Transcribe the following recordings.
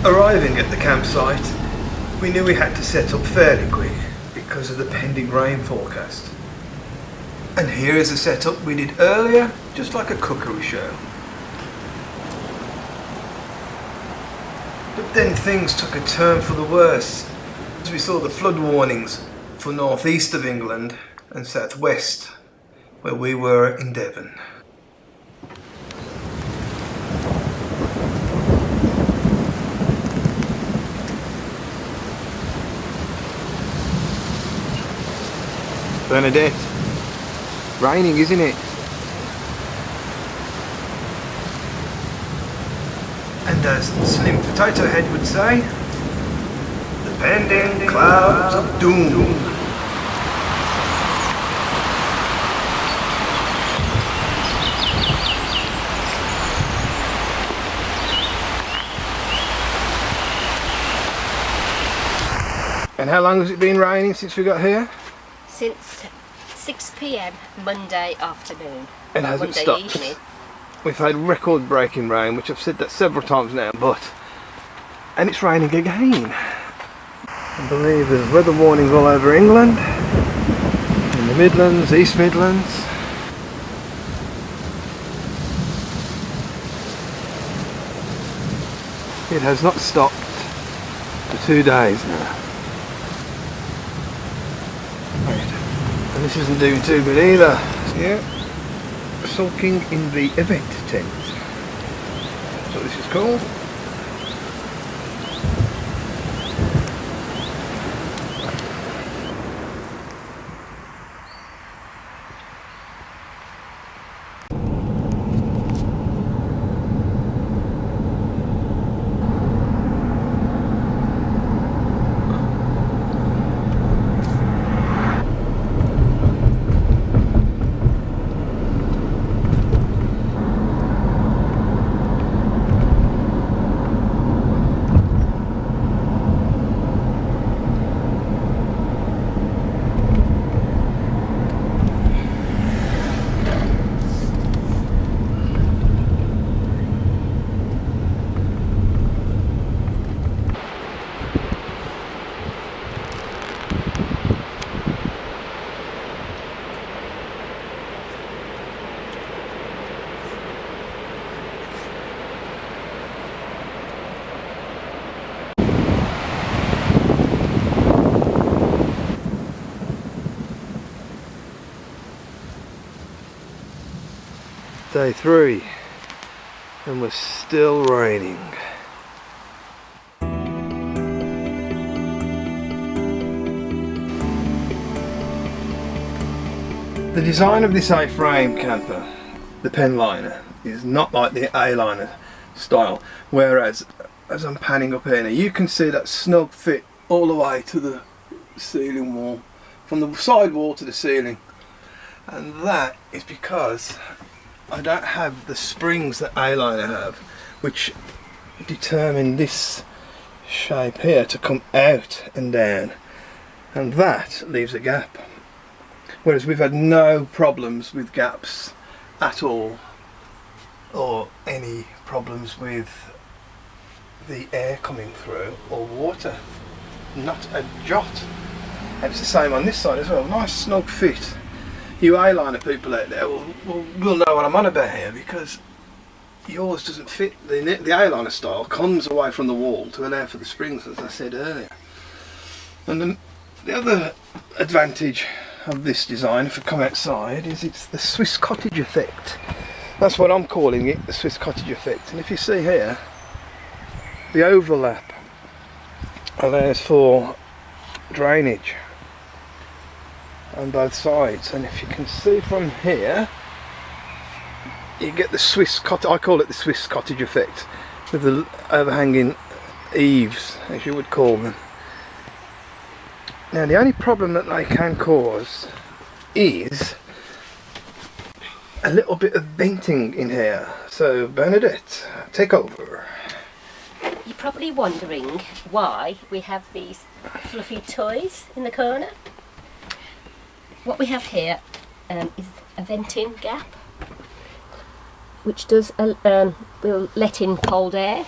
Arriving at the campsite, we knew we had to set up fairly quick because of the pending rain forecast. And here is a setup we did earlier, just like a cookery show. But then things took a turn for the worse as we saw the flood warnings for northeast of England and southwest, where we were in Devon. Bernadette, raining, isn't it? And as Slim Potato Head would say, the pending clouds of doom. And how long has it been raining since we got here? Since 6 p.m. Monday afternoon. And has it Monday stopped? evening. We've had record-breaking rain, which I've said that several times now, and it's raining again. I believe there's weather warnings all over England, in the Midlands, East Midlands. It has not stopped for 2 days now. And this isn't doing too good either. Yeah, sulking in the event tent. That's what this is called. Day 3, and we're still raining. The design of this A-frame camper, the Pennliner, is not like the A-liner style, whereas as I'm panning up here now, you can see that snug fit all the way to the ceiling wall, from the side wall to the ceiling, and that is because I don't have the springs that A-liner have, which determine this shape here to come out and down, and that leaves a gap. Whereas we've had no problems with gaps at all, or any problems with the air coming through or water. Not a jot. And it's the same on this side as well. Nice snug fit. You A-liner people out there will know what I'm on about here, because yours doesn't fit. The A-liner style comes away from the wall to allow for the springs, as I said earlier. And then the other advantage of this design, if I come outside, is it's the Swiss cottage effect. That's what I'm calling it, the Swiss cottage effect. And if you see here, the overlap allows for drainage on both sides, and if you can see from here, you get the Swiss cottage. I call it the Swiss cottage effect, with the overhanging eaves, as you would call them. Now the only problem that they can cause is a little bit of venting in here. So Bernadette, take over. You're probably wondering why we have these fluffy toys in the corner. What we have here is a venting gap, which will let in cold air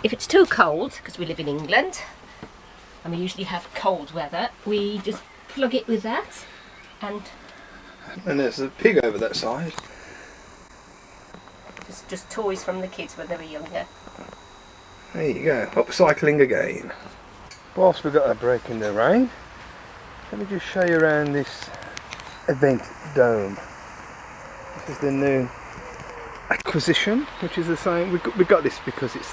if it's too cold, because we live in England and we usually have cold weather, we just plug it with that. And there's a pig over that side. Just toys from the kids when they were younger. There you go, upcycling again. Whilst we've got a break in the rain, let me just show you around this event dome. This is the new acquisition, which is the same. We got this because it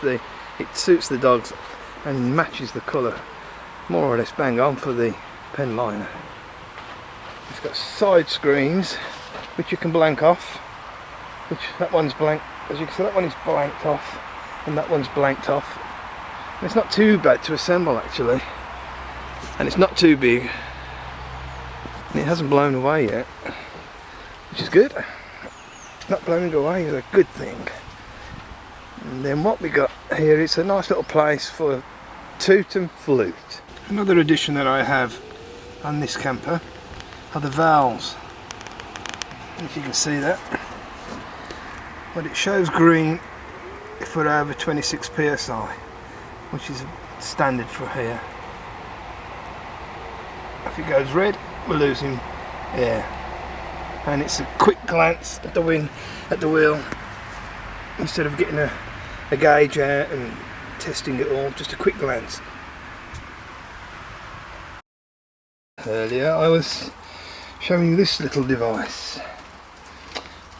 suits the dogs and matches the colour more or less bang on for the Pennliner. It's got side screens which you can blank off, which that one's blank, as you can see that one is blanked off and that one's blanked off. And it's not too bad to assemble actually, and it's not too big and it hasn't blown away yet, which is good. Not blowing away is a good thing. And then what we got here is a nice little place for toot and flute. Another addition that I have on this camper are the valves. If you can see that, but it shows green if we're over 26 psi, which is standard for here. If it goes red, we're losing air. And it's a quick glance at the wheel instead of getting a gauge out and testing it all, just a quick glance. Earlier I was showing you this little device,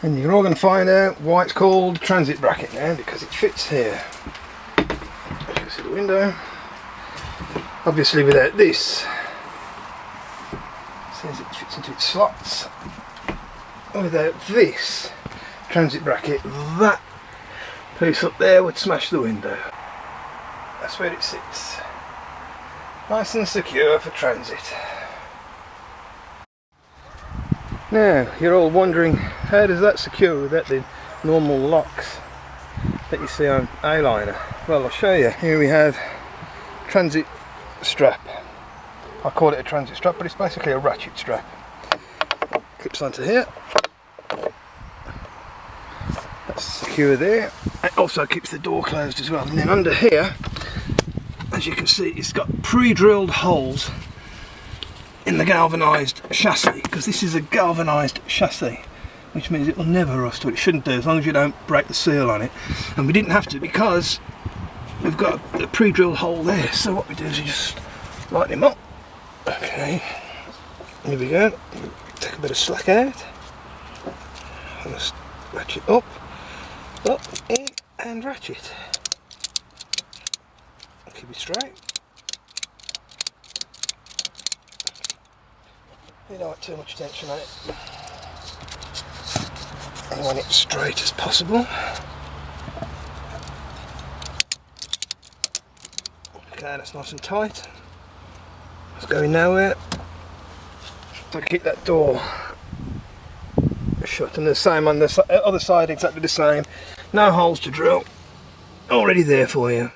and you're all going to find out why it's called transit bracket now, because it fits here. As you can see the window, obviously without this, since it fits into its slots. Without this transit bracket, that piece up there would smash the window. That's where it sits, nice and secure for transit. Now you're all wondering, how does that secure without the normal locks that you see on A-liner? Well, I'll show you. Here we have transit strap. I call it a transit strap, but it's basically a ratchet strap. Clips onto here. That's secure there. It also keeps the door closed as well. And then under here, as you can see, it's got pre-drilled holes in the galvanised chassis, because this is a galvanised chassis, which means it will never rust, or it shouldn't do, as long as you don't break the seal on it. And we didn't have to, because we've got a pre-drilled hole there. So what we do is you just lighten him up. Okay, here we go. Take a bit of slack out, and just ratchet up, in, and ratchet. Keep it straight. You don't want too much tension on it. I want it straight as possible. Okay, that's nice and tight. It's going nowhere. So keep that door shut, and the same on the other side, exactly the same. No holes to drill, already there for you.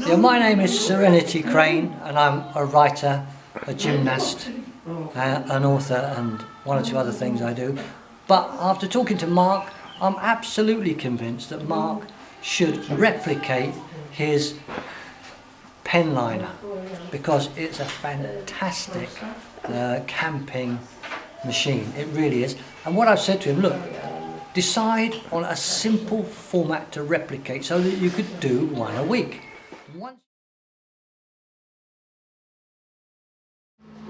Yeah, my name is Serenity Crane, and I'm a writer, a gymnast, an author, and one or two other things I do. But after talking to Mark, I'm absolutely convinced that Mark should replicate his Pennliner, because it's a fantastic camping machine. It really is. And what I've said to him, look, decide on a simple format to replicate so that you could do one a week.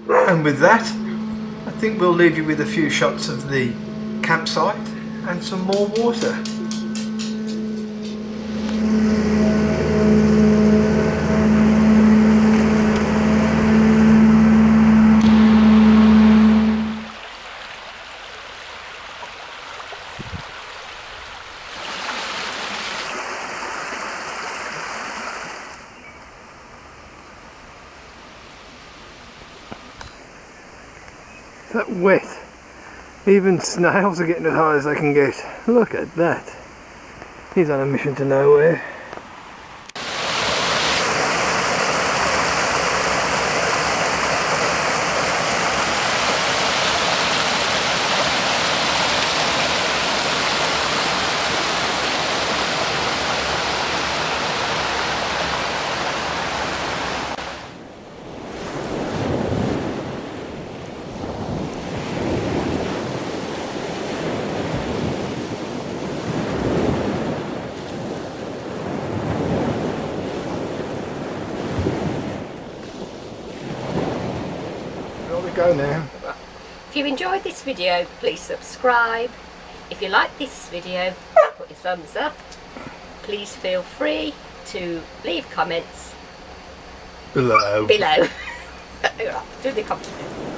And with that, I think we'll leave you with a few shots of the campsite and some more water. that wet. Even snails are getting as high as they can get. Look at that. He's on a mission to nowhere. Where we go now? If you enjoyed this video, please subscribe. If you like this video, put your thumbs up. Please feel free to leave comments Below. below. Do the compliment.